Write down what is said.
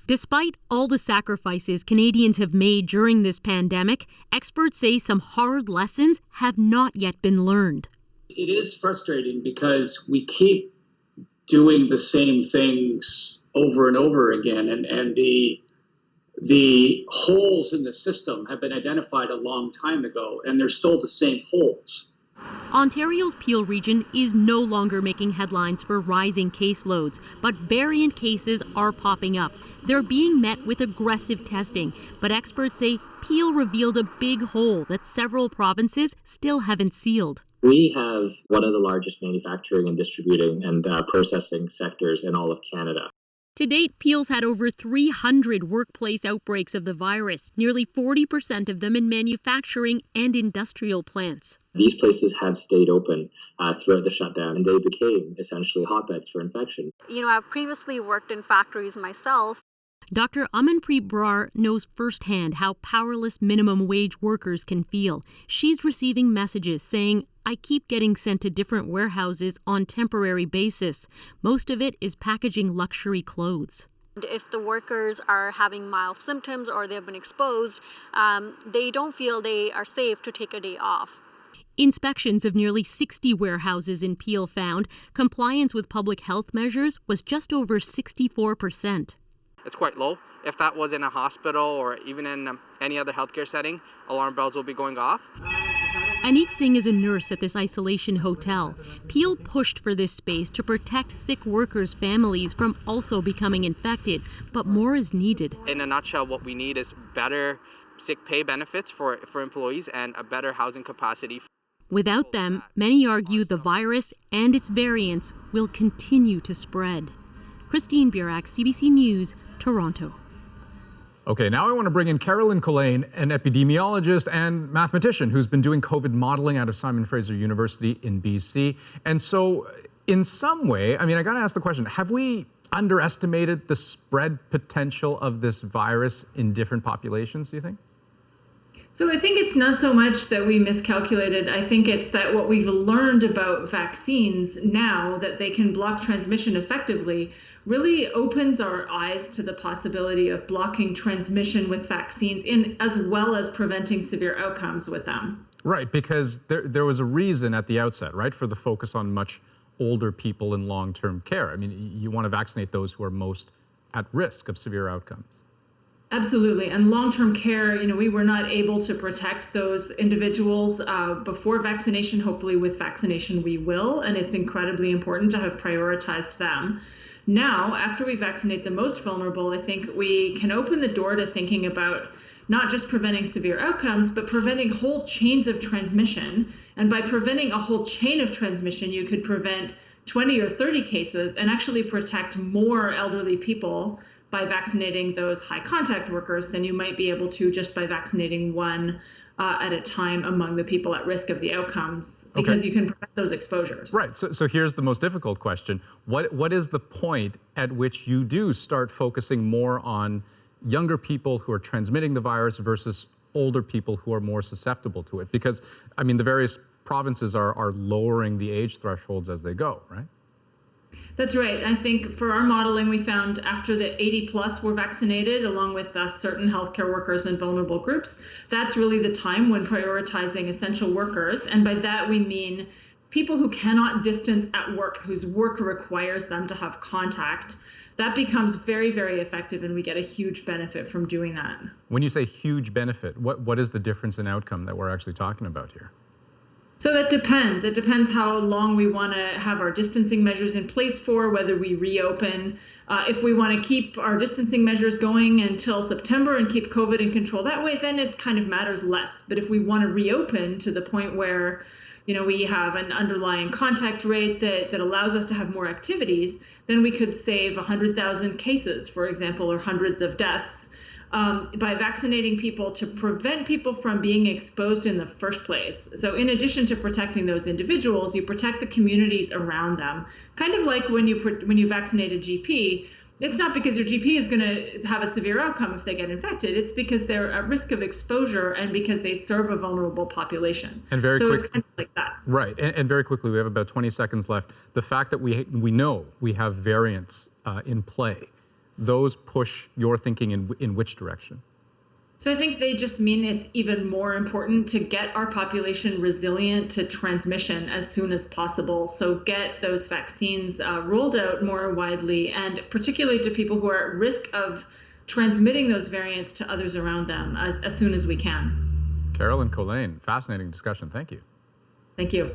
Despite all the sacrifices Canadians have made during this pandemic, experts say some hard lessons have not yet been learned. It is frustrating because we keep doing the same things over and over again, and the holes in the system have been identified a long time ago, and they're still the same holes. Ontario's Peel region is no longer making headlines for rising caseloads, but variant cases are popping up. They're being met with aggressive testing, but experts say Peel revealed a big hole that several provinces still haven't sealed. We have one of the largest manufacturing and distributing and processing sectors in all of Canada. To date, Peel's had over 300 workplace outbreaks of the virus, nearly 40% of them in manufacturing and industrial plants. These places have stayed open throughout the shutdown, and they became essentially hotbeds for infection. I've previously worked in factories myself. Dr. Amanpreet Brar knows firsthand how powerless minimum wage workers can feel. She's receiving messages saying, "I keep getting sent to different warehouses on temporary basis. Most of it is packaging luxury clothes." If the workers are having mild symptoms or they've been exposed, they don't feel they are safe to take a day off. Inspections of nearly 60 warehouses in Peel found compliance with public health measures was just over 64%. It's quite low. If that was in a hospital or even in any other healthcare setting, alarm bells will be going off. Anik Singh is a nurse at this isolation hotel. Peel pushed for this space to protect sick workers' families from also becoming infected, but more is needed. In a nutshell, what we need is better sick pay benefits for employees and a better housing capacity. Without them, many argue the virus and its variants will continue to spread. Christine Burak, CBC News, Toronto. Okay, now I want to bring in Carolyn Collane, an epidemiologist and mathematician who's been doing COVID modeling out of Simon Fraser University in BC. And so, in some way, I got to ask the question, have we underestimated the spread potential of this virus in different populations, do you think? So I think it's not so much that we miscalculated. I think it's that what we've learned about vaccines now, that they can block transmission effectively, really opens our eyes to the possibility of blocking transmission with vaccines as well as preventing severe outcomes with them. Right, because there was a reason at the outset, right, for the focus on much older people in long-term care. You want to vaccinate those who are most at risk of severe outcomes. Absolutely. And long-term care, we were not able to protect those individuals before vaccination. Hopefully with vaccination we will, and it's incredibly important to have prioritized them. Now, after we vaccinate the most vulnerable, I think we can open the door to thinking about not just preventing severe outcomes, but preventing whole chains of transmission. And by preventing a whole chain of transmission, you could prevent 20 or 30 cases and actually protect more elderly people by vaccinating those high contact workers than you might be able to just by vaccinating one at a time among the people at risk of the outcomes, because you can prevent those exposures. Right. So here's the most difficult question. What is the point at which you do start focusing more on younger people who are transmitting the virus versus older people who are more susceptible to it? Because, the various provinces are lowering the age thresholds as they go, right? That's right. I think for our modeling, we found after the 80 plus were vaccinated, along with certain healthcare workers and vulnerable groups, that's really the time when prioritizing essential workers. And by that, we mean people who cannot distance at work, whose work requires them to have contact. That becomes very, very effective, and we get a huge benefit from doing that. When you say huge benefit, what is the difference in outcome that we're actually talking about here? So that depends. It depends how long we want to have our distancing measures in place for, whether we reopen. If we want to keep our distancing measures going until September and keep COVID in control that way, then it kind of matters less. But if we want to reopen to the point where, we have an underlying contact rate that allows us to have more activities, then we could save 100,000 cases, for example, or hundreds of deaths. By vaccinating people to prevent people from being exposed in the first place. So in addition to protecting those individuals, you protect the communities around them. Kind of like when you vaccinate a GP, it's not because your GP is going to have a severe outcome if they get infected. It's because they're at risk of exposure and because they serve a vulnerable population. And it's kind of like that. Right. And very quickly, we have about 20 seconds left. The fact that we know we have variants in play, those push your thinking in which direction? So I think they just mean it's even more important to get our population resilient to transmission as soon as possible. So get those vaccines rolled out more widely, and particularly to people who are at risk of transmitting those variants to others around them as soon as we can. Carolyn Collane, fascinating discussion. Thank you. Thank you.